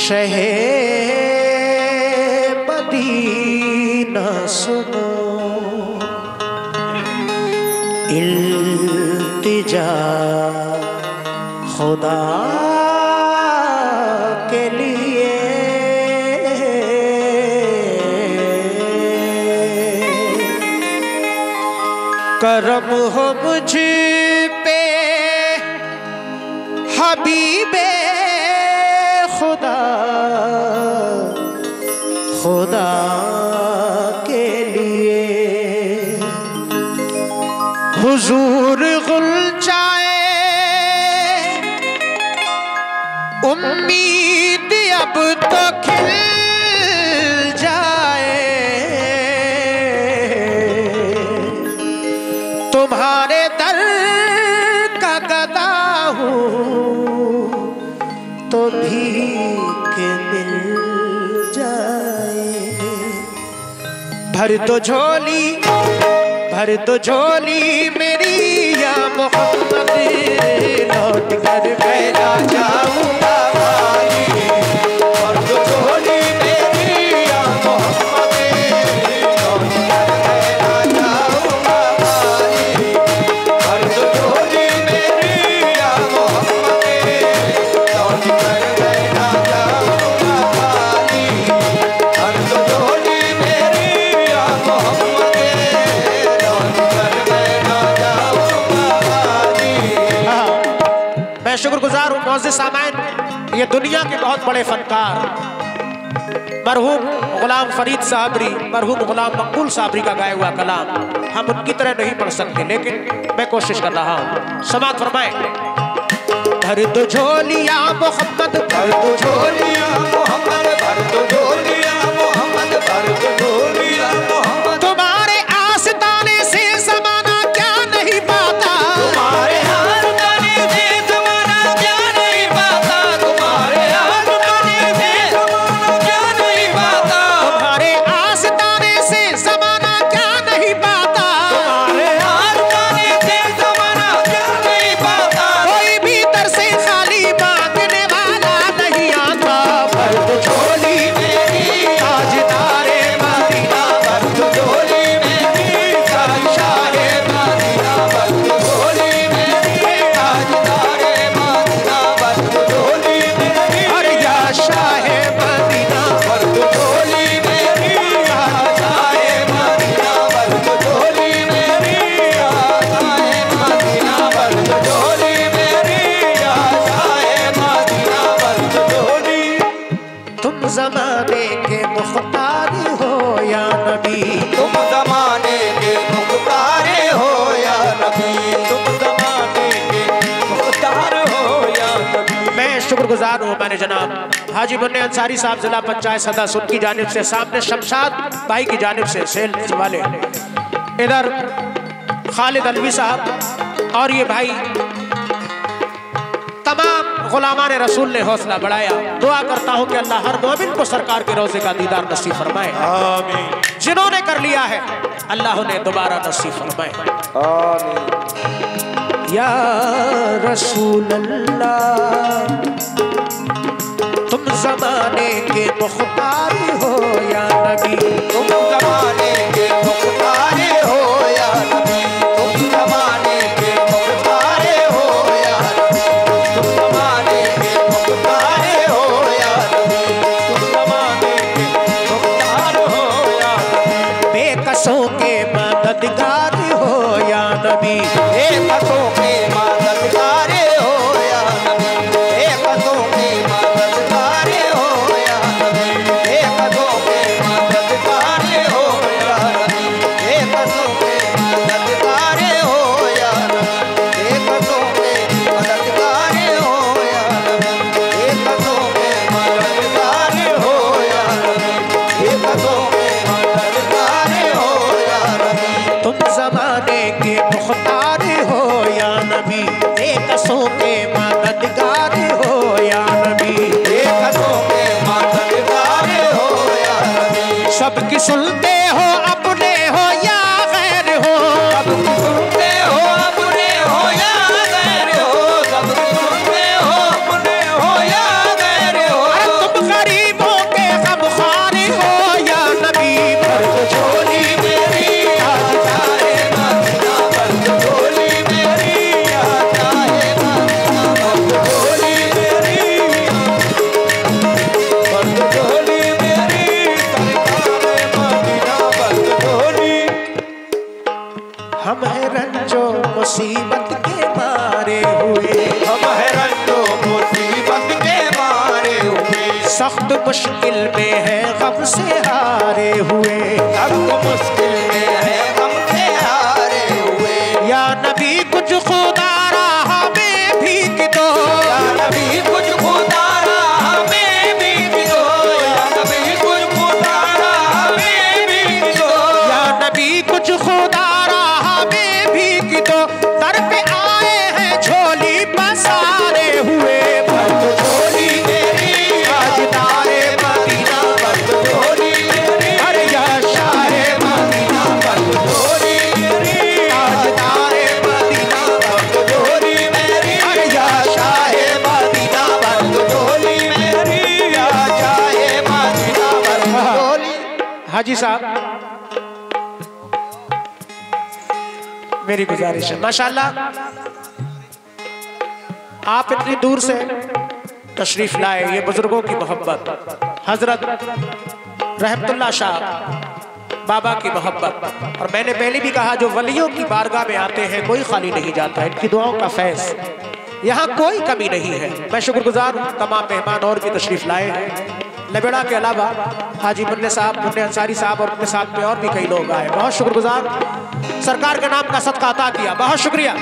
शहे मदीना सुनो, इल्तिजा खुदा के लिए, करम हो मुझ पे हबीबे खुदा, खुदा के लिए। हुजूर गुलचाए उम्मीद अब तो खिल जाए, तुम्हारे दर का गदा हूँ तो भीख मिल जाए। भर दो झोली, भर दो झोली मेरी या मोहम्मद, लौट कर मैं ना जाऊंगा भाई। भर दो झोली मेरी या मोहम्मद, लौट कर मैं ना जाऊंगा भाई। भर दो झोली मेरी या मोहम्मद, लौट कर मैं ना जाऊंगा भाई। भर दो झोली मेरी या मोहम्मद, लौट कर मैं ना जाऊंगा भाई। मैं शुक्रगुजार हूँ मौजूद सामाइन, ये दुनिया के बहुत बड़े फनकार मरहूम गुलाम फरीद साबरी, मरहूम गुलाम मकबूल साबरी का गाया हुआ कलाम हम उनकी तरह नहीं पढ़ सकते, लेकिन मैं कोशिश कर रहा हूँ। समाअत फरमाए। भर दो झोलियां मोहम्मद, भर दो झोलियां मोहम्मद, भर दो झोलियां मोहम्मद, भर दो झोलियां मोहम्मद। तुम्हारे आस्ताने से ज़माना क्या नहीं पाता, तुम्हारे आस्ताने से ज़माना क्या नहीं पाता, तुम्हारे आस्ताने से ज़माना क्या नहीं पाता, तुम्हारे आस्ताने से ज़माना क्या नहीं पाता, तुम्हारे आस्ताने से ज़माना क्या नहीं पाता। कोई भी दर से खाली मांगने वाला नहीं आता। भर दो झोली मेरी ताजदारे मदीना, भर दो झोली मेरी शाहे मदीना, भर दो झोली मेरी ताजदारे मदीना, भर दो झोली मेरी अरे या शाहे मदीना, भर दो झोली मेरी शाहे मदीना, भर दो झोली मेरी शाहे मदीना, भर दो झोली मेरी शाहे मदीना, भर दो झोली। तुम ज़माने के मुख्तार हो या नबी, तुम ज़माने के मुख्तार हो या नबी, तुम ज़माने के मुख्तार हो या नबी। मैं शुक्रगुजार हूँ हमारे जनाब हाजी मुन्ने अंसारी साहब, जिला पंचायत सदस्य, उनकी जानिब से, सामने शमशाद भाई की जानिब से सेल वाले, इधर खालिद अलवी साहब, और ये भाई तमाम गुलामान रसूल ने हौसला बढ़ाया। दुआ करता हूँ कि अल्लाह हर मोमिन को सरकार के रोज़े का दीदार नसीब फरमाए, आमीन। जिन्होंने कर लिया है अल्लाह उन्हें दोबारा नसीब फरमाए, आमीन। या रसूल अल्लाह तुम ज़माने के मुख्तार हो या नबी, तुम ज़माने के मुख्तार हो या नबी, तुम ज़माने के मुख्तार हो या नबी, तुम ज़माने के मुख्तार हो या नबी, तुम ज़माने के मुख्तार हो या नबी। बेकसों के मददगार हो या नबी, बेकसों के मददगार हो या नबी, बेकसों के मददगार हो या नबी, सख्त मुश्किल में है गम से हारे हुए, सख्त मुश्किल में है गम से हारे हुए। या नबी कुछ खुदा हमें भीख दो, या नबी कुछ खुदा हमें भीख दो, या नबी कुछ खुदा हमें भीख दो, या नबी कुछ खुदा हमें भीख दो। दर पे आए हैं झोली पसारे हुए, भर दो झोली मेरी ताजदारे मदीना, भर दो झोली मेरी, अरे या शाहे मदीना, भर दो झोली मेरी ताजदारे मदीना, भर दो झोली मेरी, अरे या शाहे मदीना, भर दो झोली मेरी, या शाहे मदीना, भर दो झोली। हाजी साहब मेरी गुजारिश है, माशाल्लाह आप इतनी दूर से तशरीफ लाए, ये बुजुर्गों की मोहब्बत, हजरत रहमतुल्लाह शाह बाबा की मोहब्बत। और मैंने पहले भी कहा जो वलियों की बारगाह में आते हैं कोई खाली नहीं जाता, इनकी दुआओं का फैज़ यहाँ कोई कमी नहीं है। मैं शुक्रगुजार हूँ तमाम मेहमान और भी तशरीफ लाए हैं, लबेड़ा के अलावा हाजी मुन्ने साहब, मुन्ने अंसारी साहब और उनके साथ में और भी कई लोग आए। बहुत शुक्रगुजार, सरकार के नाम का सदका अता किया, बहुत शुक्रिया।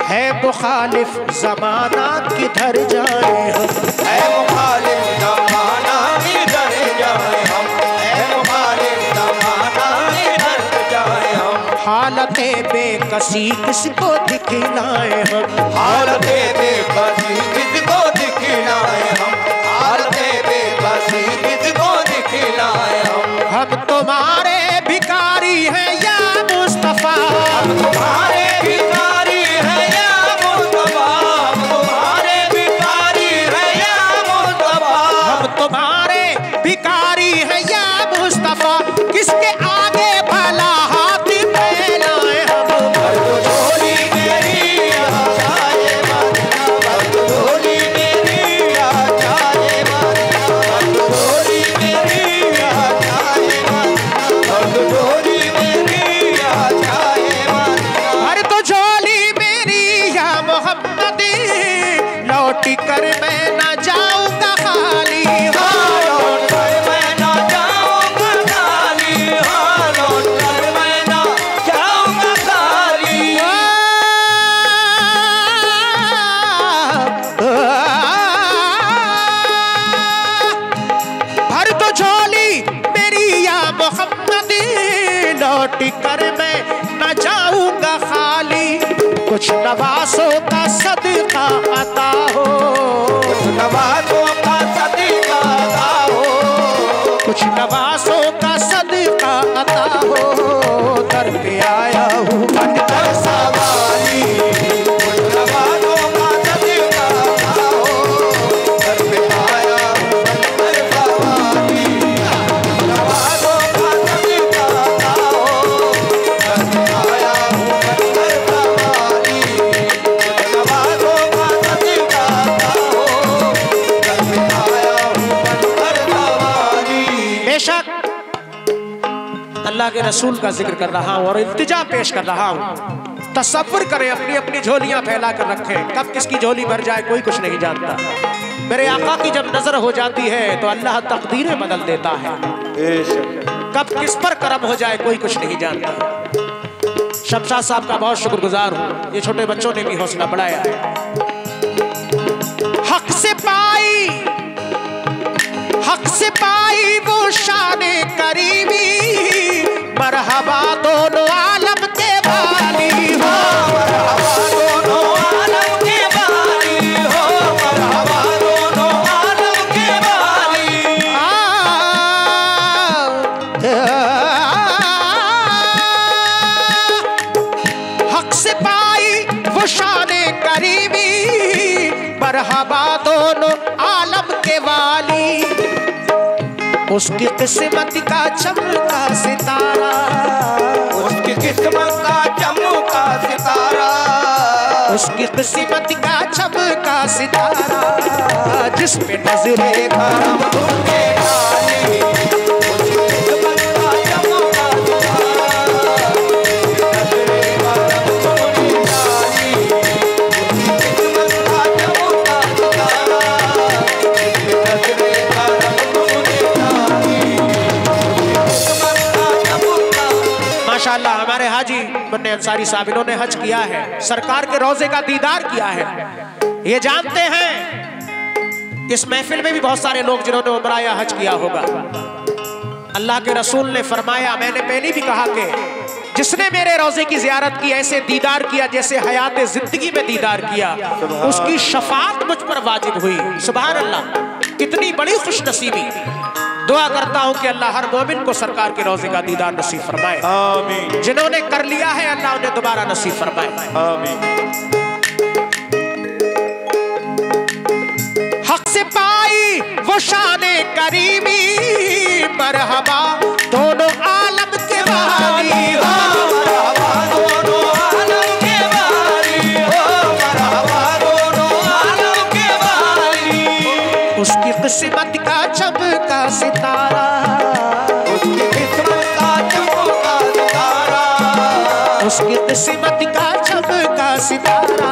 है मुखालिफ ज़माना किधर जाए हम, है मुखालिफ ज़माना किधर जाए हम, है मुखालिफ ज़माना किधर जाए हम। हालते बेकसी किसको दिखलाए हम, हालते बेबसी किसको दिखलाए हम, हालते बेबसी किसको दिखलाए हम। हम तुम्हारे भिखारी हैं या मुस्तफा, हम तुम्हारे भिखारी हैं या मुस्तफा, हम तुम्हारे भिखारी हैं या मुस्तफा, हम तुम्हारे भिखारी हैं या मुस्तफा, किसके आगे भला हाथ फैलाए हम। भर दो झोली मेरी या जाए मदीना, भर दो झोली मेरी या जाए मदीना, भर दो झोली मेरी या जाए मदीना, भर दो झोली मेरी या जाए मदीना। भर तो झोली मेरी या मोहम्मद, लौट कर मैं न जाऊंगा खाली। लौट कर मैं ना जाऊंगा खाली, हाँ लौट कर मैं ना जाऊंगा खाली। भर तो झोली मेरी या मोहम्मद, लौट कर मैं न जाऊंगा खाली। कुछ नवासों का सदका अता हो, नवाज़ों का सदका अता हो, कुछ नवासों का सदका अता हो। दर पे आया हूँ बनकर सवाली, कुछ नवाज़ों का सदका अता हो, दर पे आया हूँ बनकर सवाली। नवाज़ों का सदका अता हो, दर पे आया हूँ बनकर सवाली। कुछ नवाज़ों का सदका अता हो, दर पे आया हूँ बनकर सवाली। बेशक अल्लाह के रसूल का जिक्र कर रहा हूँ और इल्तिजा पेश कर रहा हूँ। तसव्वुर करें, अपनी अपनी झोलियां फैला कर रखें, कब किसकी झोली भर जाए कोई कुछ नहीं जानता। मेरे आका की जब नजर हो जाती है तो अल्लाह तकदीरें बदल देता है, कब किस पर करम हो जाए कोई कुछ नहीं जानता। शमशाद साहब का बहुत शुक्रगुजार हूँ, ये छोटे बच्चों ने भी हौसला बढ़ाया है। हक से पाई वो शाने करीमी, मरहबा दोनों आलम के वाली हो, मरहबा दोनों आलम के वाली हो, मरहबा दोनों आलम के वाली। हक से पाई वो शाने करीमी, मरहबा दोनों आलम के वाली। उसकी किस्मत का चमका सितारा, उसकी किस्मत का चमका सितारा, उसकी किस्मत का चमका सितारा, जिस पे नजरे करम तुमने डाली, उस माशाअल्लाह हमारे हाजी बन्ने अंसारी साहब इन्होंने हज किया है, सरकार के रोजे का दीदार किया है। ये जानते हैं इस महफिल में भी बहुत सारे लोग जिन्होंने उम्रा या हज किया होगा। अल्लाह के रसूल ने फरमाया, मैंने पहले भी कहा कि जिसने मेरे रोजे की जियारत की, ऐसे दीदार किया जैसे हयात जिंदगी में दीदार किया, उसकी शफाअत मुझ पर वाजिब हुई। सुभान अल्लाह, कितनी बड़ी खुशनसीबी। दुआ करता हूं कि अल्लाह हर मोमिन को सरकार के रोजे का दीदार नसीब फरमाए। आमीन। जिन्होंने कर लिया है अल्लाह उन्हें दोबारा नसीब फरमाए। आमीन। हक से पाई वो शाने करीमी, मरहबा दोनों आलम के वाली हो, मरहबा दोनों आलम के वाली हो, मरहबा दोनों आलम के वाली। उसकी किस्मत का चमका सितारा, उसकी किस्मत का चमका सितारा, उसकी किस्मत का चमका सितारा,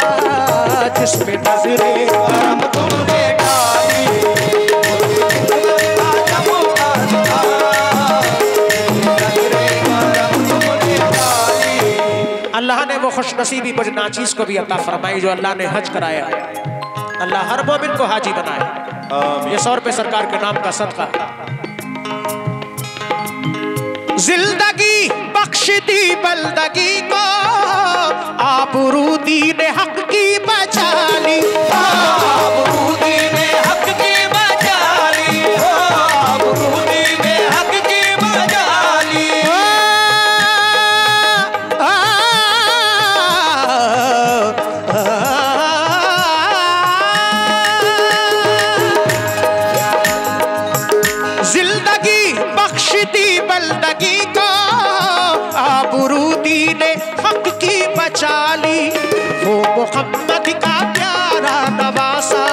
जिसमें नजरे करम तुमने डाली। उसकी किस्मत का चमका सितारा, नजरे करम तुमने डाली। अल्लाह ने वो खुशनसीबी मुझ नाचीज को भी अता फरमाई जो अल्लाह ने हज कराया। अल्लाह हर मोमिन को हाजी बनाए। ये 100 रुपए सरकार के नाम का सदका। जिंदगी बख्श दी बंदगी को, आबरू दीन हक की बचा ली, आबरू दीन हक की बचा ली, आबरू दीन हक की बचा ली। जिंदगी बख्श दी बंदगी को, आबरू दीन हक की बचा ली। वो मोहम्मद का प्यारा नवासा,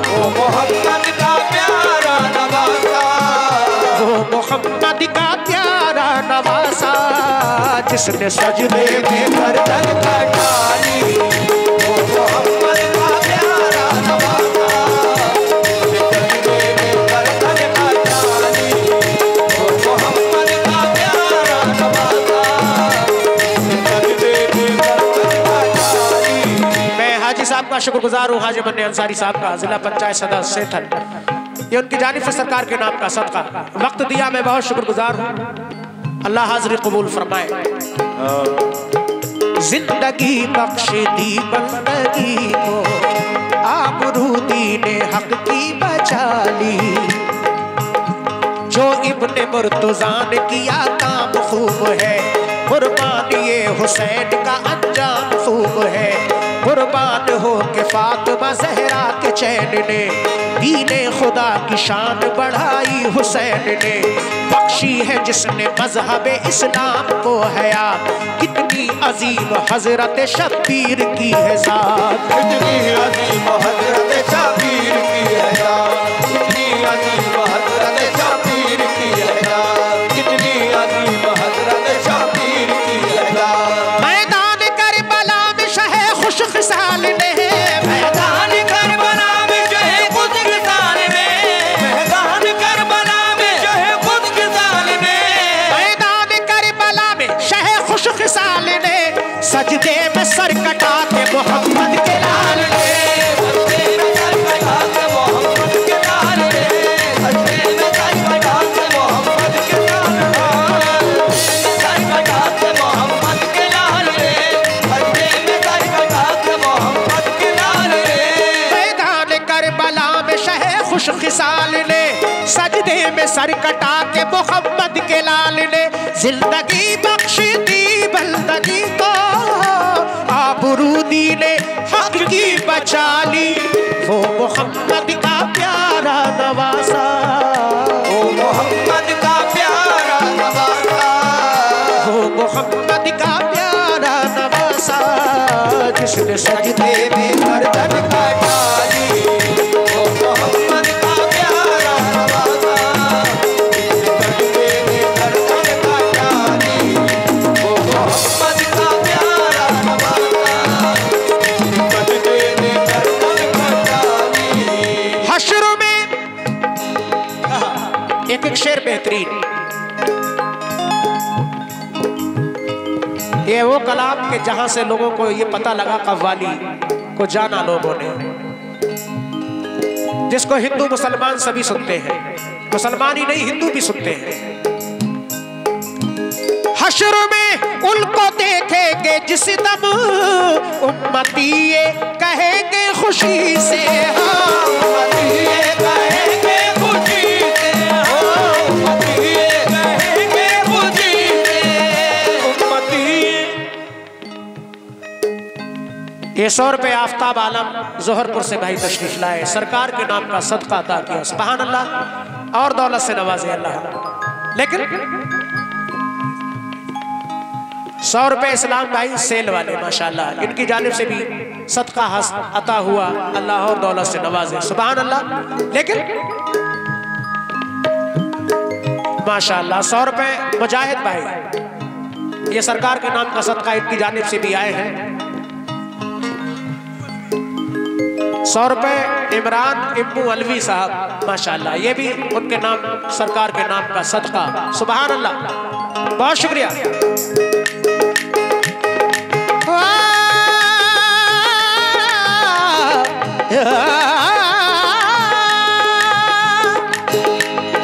वो मोहम्मद का प्यारा नवासा, वो मोहम्मद का प्यारा नवासा, जिसने सजदे में गर्दन कटा ली। वो मोहम्मद का प्यारा नवासा, जिसने सजदे में गर्दन कटा ली। वो मोहम्मद का प्यारा नवासा, जिसने सजदे में गर्दन कटा ली। मैं हाजी साहब का शुक्रगुजार हूँ, हाजी बन्ने अंसारी साहब का, जिला पंचायत सदस्य सेठन। ये उनकी जानिब से सरकार के नाम का सदका। वक्त दिया, मैं बहुत शुक्रगुजार हूँ। अल्लाह हाज़िरी कबूल फरमाए। जिंदगी बख्श दी बंदगी को, आबरू दीने हक की बचा ली। जो इब्ने मुर्तज़ा ने किया काम खूब है, कुर्बानी ये हुसैन का अंजाम खूब है। कुर्बान हो के फातिमा ज़हरा के चैन ने, दीने खुदा की शान बढ़ाई हुसैन ने। बख्शी है जिसने मजहब इस्लाम को हयात, कितनी अजीम हजरत शब्बीर की है ज़ात। कितनी अजीम हजरत शब्बीर की है ज़ात, कितनी अजीम हजरत शब्बीर की है ज़ात, कितनी अजीम हजरत शब्बीर की है ज़ात। मैदान करबला में शहे खुश खिसाल ने, मैदान करबला में शहे खुद किसान ने, मैदान करबला में शहे खुद किसान ने, मैदान करबला में शहे खुश खिसाल ने, सजदे में सर कटा के मोहम्मद के लाल ने, सजदे में सर कटा के मोहम्मद के लाल ने, सजदे में सर कटा के मोहम्मद के लाल ने, सर कटा के मोहम्मद के लाल ने, सजदे में सर कटा के मोहम्मद के लाल ने। मैदान करबला में शहे खुश खिसाल ने, सजदे में सर कटा के मोहम्मद के लाल ने। जिंदगी बख्श दी बंदगी को, आबरू दीने हक की बचा ली। वो मोहम्मद का प्यारा नवासा, वो मोहम्मद का प्यारा नवासा, वो मोहम्मद का प्यारा नवासा, जिसने सजदे में गर्दन कटा ली। वो मोहम्मद का प्यारा नवासा, जिसने सजदे में गर्दन कटा ली। वो मोहम्मद का प्यारा नवासा, जिसने सजदे में गर्दन कटा ली। हश्र में ये वो कलाम के जहां से लोगों को ये पता लगा, कव्वाली को जाना लोगों ने, जिसको हिंदू मुसलमान सभी सुनते हैं, मुसलमान ही नहीं हिंदू भी सुनते हैं। हश्र में उनको देखेंगे जिस दम, उम्मती ये कहेंगे खुशी से, उम्मती ये कहेंगे खुशी से, उम्मती ये कहेंगे खुशी से, उम्मती। ये 100 रुपये आफ्ताब आलम जोहरपुर से भाई तशरीफ लाए, सरकार के नाम का सदका अता किया। सुभान अल्लाह, और दौलत से नवाजे अल्लाह। लेकिन 100 रुपये इस्लाम भाई सेल वाले माशाल्लाह, इनकी जानिब से भी सदका अता हुआ, अल्लाह और दौलत से नवाजे। सुभान अल्लाह। लेकिन माशाल्लाह 100 रुपये मुजाहिद भाई, ये सरकार के नाम का सदका इनकी जानिब से भी आए हैं। 100 रुपये इमरान इब्बू अलवी साहब माशाल्लाह, ये भी उनके नाम, सरकार के नाम का सदका। सुभान अल्लाह, बहुत शुक्रिया।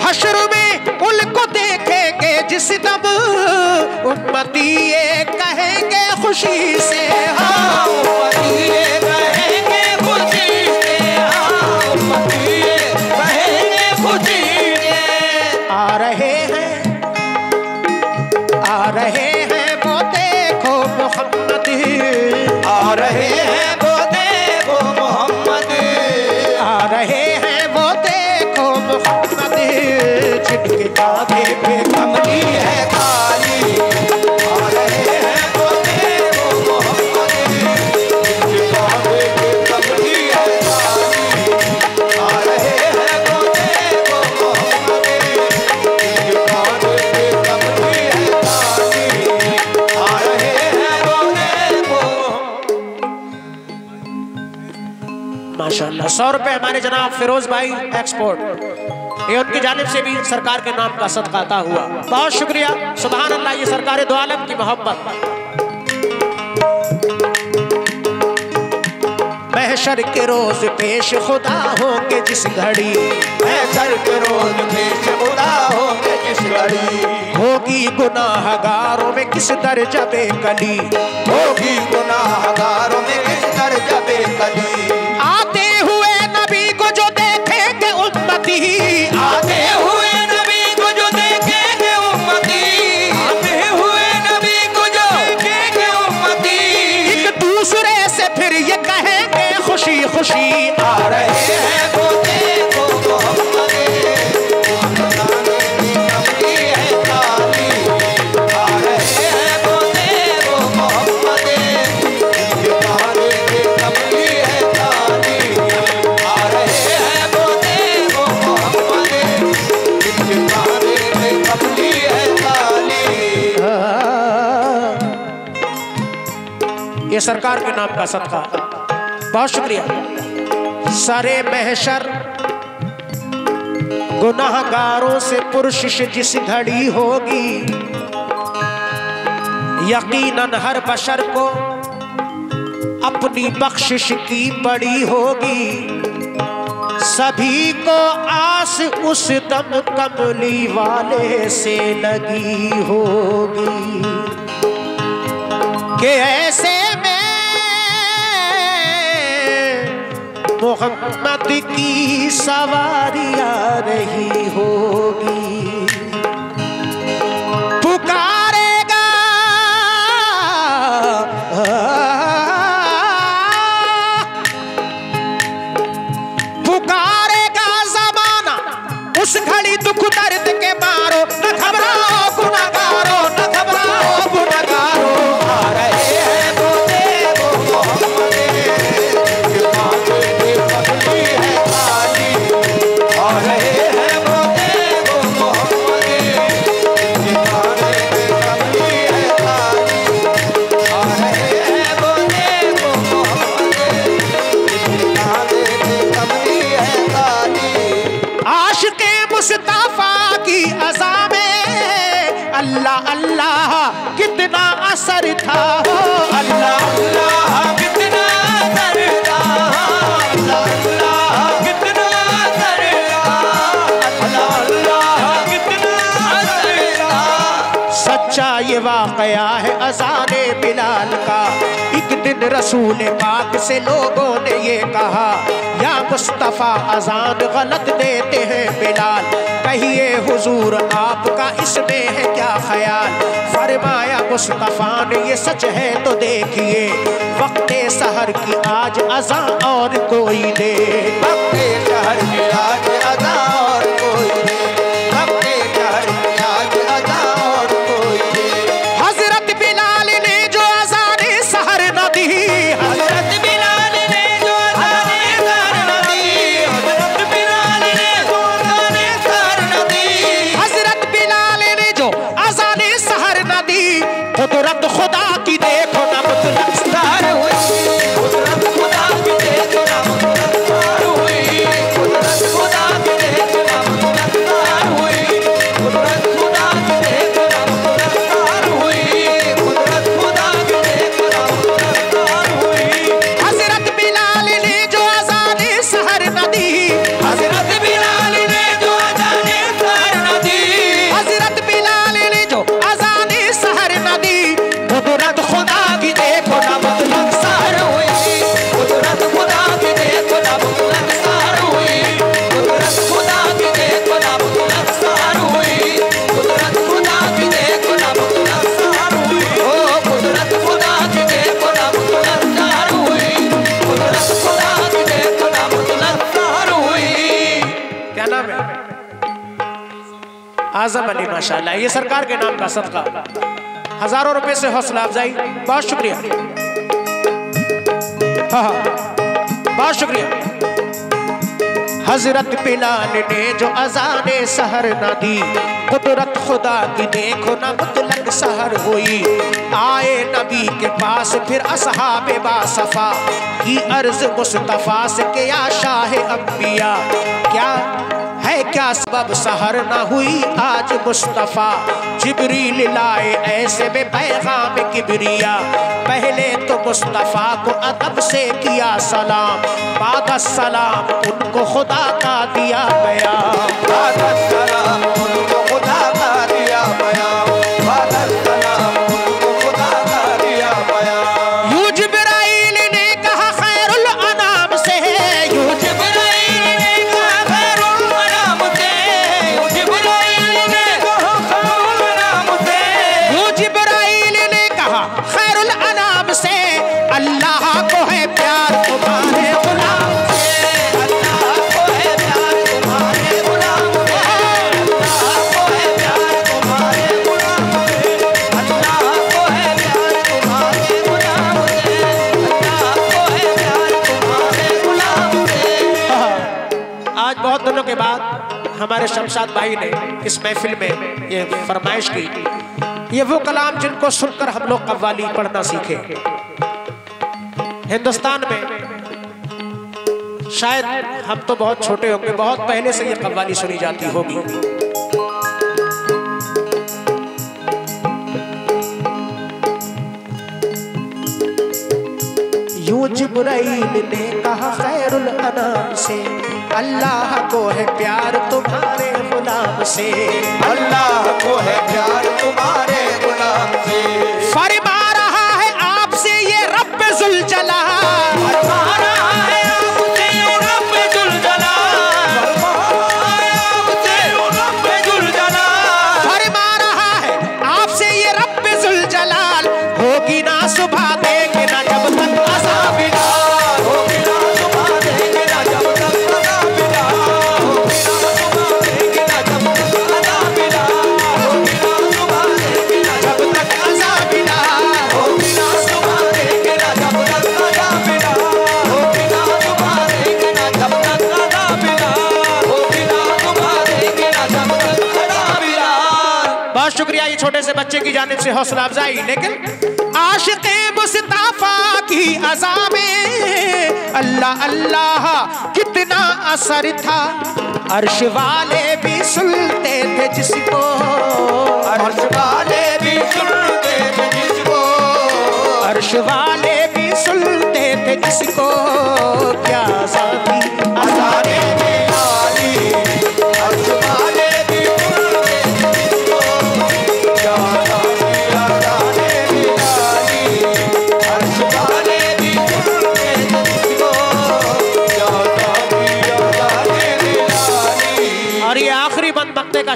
हश्र में उनको देखेंगे जिस दम, उम्मती ये कहेंगे खुशी से, उम्मती ये कहेंगे खुशी से, उम्मती ये कहेंगे खुशी से। आ रहे हैं वो देखो मोहम्मद, आ रहे हैं वो देखो मोहम्मद, आ रहे हैं वो देखो मोहम्मद, जिनके कांधे पे कमली है काली। आ रहे हैं वो देखो मोहम्मद, जिनके कांधे पे कमली है काली। आ रहे हैं वो देखो मोहम्मद, जिनके कांधे पे कमली है काली। आ रहे हैं वो देखो। माशाल्लाह 100 रुपये हमारे जनाब फिरोज भाई एक्सपोर्ट, ये उनकी जानिब से भी सरकार के नाम का सदका अता हुआ। बहुत शुक्रिया। सुभान अल्लाह, ये सरकार दो आलम की मोहब्बत। महशर के रोज पेश खुदा होंगे जिस घड़ी, महशर के रोज पेश खुदा होंगे जिस घड़ी, होगी गुनाहगारों में किस दर्जा बेकली, होगी गुनाहगारों में किस दर्जा बेकली। आते हुए नबी को जो देखेंगे उम्मती, आते हुए नबी को जो देखेंगे उम्मती, आते हुए नबी को जो देखेंगे उम्मती, एक दूसरे से फिर ये कहेंगे खुशी खुशी, आ रहे हैं वो देखो मोहम्मद, की कमली है काली। आ रहे हैं वो देखो मोहम्मद, जिनके कांधे पे कमली है काली। आ रहे हैं वो देखो मोहम्मद, जिनके कांधे पे कमली है काली। ये सरकार के नाम का सदका। बहुत शुक्रिया। सारे महशर गुनाहगारों से पुरशिश जिस घड़ी होगी, यकीनन हर बशर को अपनी बख्शिश की पड़ी होगी। सभी को आस उस दम कमली वाले से लगी होगी कि ऐसे में मोहम्मद की सवारी आ रही होगी। पुकारेगा पुकारेगा ज़माना उस घड़ी दुख दर्द के मारो, न घबराओ गुनहगारो, न घबराओ गुनहगारो। आ रहे हैं वो देखो मोहम्मद, जिनके कांधे पे कमली है काली। आ रहे हैं वो देखो मोहम्मद, अल्लाह अल्लाह कितना असर था, अल्लाह अल्लाह कितना असर था, अल्लाह अल्लाह कितना असर था, अल्लाह अल्लाह कितना असर था। सच्चा ये वाकया है अज़ाने बिलाल का। एक दिन रसूल पाक से लोगों ने ये कहा, या मुस्तफ़ा अज़ान गलत देते हैं बिलाल, कहिए हुजूर आपका इसमें है क्या ख्याल। फरमाया मुस्तफ़ा ने ये सच है तो देखिए, वक्ते सहर की आज अज़ान और कोई दे, वक्ते सहर की आज अज़ान और कोई दे, वक्ते सहर की आज अज़ान और कोई दे। हज़रत बिलाल ने जो अज़ाने सहर न दी, हज़रत बिलाल ने जो अज़ाने सहर न दी, हज़रत बिलाल ने जो अज़ाने सहर न दी, हज़रत बिलाल ने जो अज़ाने सहर न दी, कुदरत खुदा की देखो ना मुतलक सहर हुई, कुदरत खुदा की देखो ना मुतलक सहर हुई, कुदरत खुदा की देखो ना मुतलक सहर हुई, कुदरत खुदा की देखो ना मुतलक सहर हुई, कुदरत खुदा की देखो ना मुतलक सहर हुई। हज़रत बिलाल ने जो अज़ाने सहर न दी, हज़रत बिलाल ने जो अज़ाने सहर न दी, हज़रत बिलाल ने जो अज़ाने सहर न दी, कुदरत खुदा की देखो ना मुतलक सहर हुई, कुदरत खुदा की देखो ना मुतलक सहर हुई, कुदरत खुदा की देखो ना मुतलक सहर हुई, कुदरत खुदा की देखो ना मुतलक सहर हुई, ओ कुदरत खुदा की देखो ना मुतलक सहर हुई, कुदरत खुदा की देखो ना मुतलक सहर हुई। क्या नाम है? आजम अली, माशाल्लाह। ये सरकार के नाम का सदका, हजारों रुपए से हौसला अफजाई, बहुत शुक्रिया। हाँ, बहुत शुक्रिया। हजरत बिलाल ने जो अज़ाने सहर न दी, कुदरत खुदा की देखो ना मुतलक सहर हुई। आए नबी के पास फिर असहाबे बासफा की अर्ज मुस्तफ़ा से के या शाह अंबिया, क्या है क्या सबब सहर न हुई आज मुस्तफ़ा। जिब्रील लाए ऐसे में पैगाम किबरिया, पहले तो मुस्तफ़ा को अदब से किया सलाम, बाद सलाम उनको खुदा का दिया गया, बाद सलाम उनको खुदा का दिया गया, बाद सलाम उनको खुदा का दिया गया। यूं जिब्राइल ने कहा खैरुल अनाम से, यूं जिब्राइल ने कहा खैरुल अनाम से, यूं जिब्राइल ने कहा खैरुल अनाम से, यूं जिब्राइल ने कहा खैरुल अनाम से, अल्लाह को है प्यार तुम्हारे गुलाम से, अल्लाह को है प्यार तुम्हारे गुलाम से, अल्लाह को है प्यार तुम्हारे गुलाम से, अल्लाह को है प्यार तुम्हारे गुलाम से, अल्लाह को है प्यार तुम्हारे गुलाम से। आज बहुत दिनों के बाद हमारे शमशाद भाई ने इस महफिल में ये फरमाइश की, ये वो कलाम जिनको सुनकर हम लोग कव्वाली पढ़ना सीखे। हिंदुस्तान में शायद हम तो बहुत छोटे होंगे, बहुत पहले से ये कव्वाली सुनी जाती होगी। यूं जिब्राइल ने कहा खैरुल अनाम से, अल्लाह को है प्यार तुम्हारे गुलाम से, अल्लाह को है प्यार तुम्हारे गुलाम से। फरमा रहा है आपसे ये रब जुल जलाल, फरमा रहा है आपसे ये रब जुल जलाल, फरमा रहा है आपसे ये रब जुल जलाल, फरमा रहा है आपसे ये रब जुल जलाल, होगी ना सुबह देंगे ना जब तक अज़ाब ना, होगी ना सुबह देंगे ना जब तक अज़ाब ना, होगी ना सुबह देंगे ना जब तक अज़ाब ना, होगी ना सुबह देंगे ना जब तक अज़ाब ना, होगी ना सुबह देंगे ना जब तक अज़ाब ना, होगी ना सुबह देंगे ना जब तक अज़ाब ना, होगी ना सुबह देंगे ना जब तक अज़ाब ना। बहुत शुक्रिया ये छोटे से बच्चे की जानिब से हौसला अफजाई। लेकिन आशिक़े मुस्तफ़ा की अज़ा में अल्लाह अल्लाह कितना असर था, अर्श वाले भी सुनते थे जिसको, अर्श वाले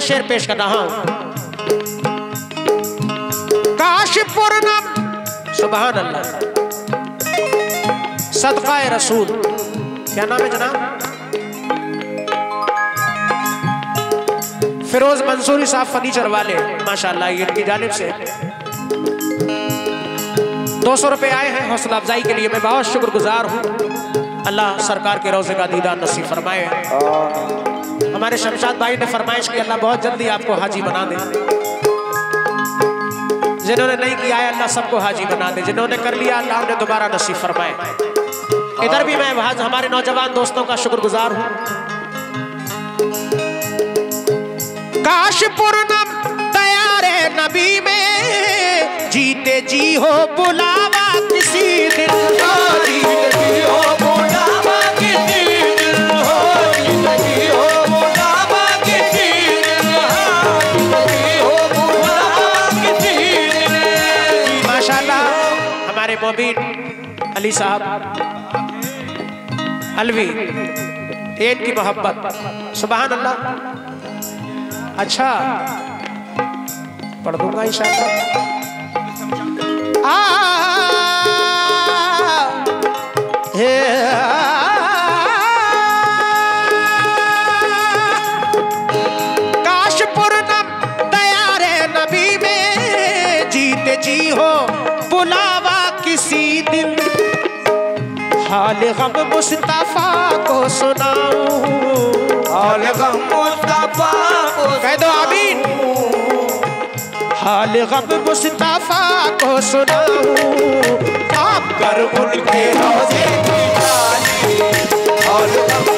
शेर पेश कर रहा हूं। काशीपुर नम, सुभान अल्लाह, सदकाए रसूल, क्या नाम है जनाब? फिरोज मंसूरी साहब फर्नीचर वाले, माशाअल्लाह, ये इनकी जानिब से 200 रुपए आए हैं हौसला अफजाई के लिए। मैं बहुत शुक्रगुजार हूँ। अल्लाह सरकार के रोज़े का दीदार नसीब फरमाए। हमारे शमशाद भाई ने फरमाइश की अल्लाह बहुत जल्दी आपको हाजी बना दे। जिन्होंने नहीं किया है अल्लाह सबको हाजी बना दे, जिन्होंने कर लिया अल्लाह उन्हें दोबारा नसीब फरमाए। इधर भी मैं हमारे नौजवान दोस्तों का शुक्रगुजार हूँ। काशपुर नम तैयारे नबी में जीते जी हो बुलावा किसी दिन, जीते जी हो बुलावा किसी दिन, जीते जी हो बुलावा किसी दिन, जीते जी हो बुलावा किसी दिन। माशाल्लाह हमारे मोबिन अली साहब अलवी, ये इनकी मोहब्बत, सुभान अल्लाह। अच्छा पढ़ दूंगा इंशाअल्लाह। काशपुर नम तैयारे नबी में जीते जी हो बुलावा किसी दिन, हाल गम मुस्तफा को सुनाऊं, हाल गम मुस्तफा को कह दो आमीन, हाल गम मुस्तफा को सुनाऊं, आप कर उनके रोज़े की ताली, हाल गम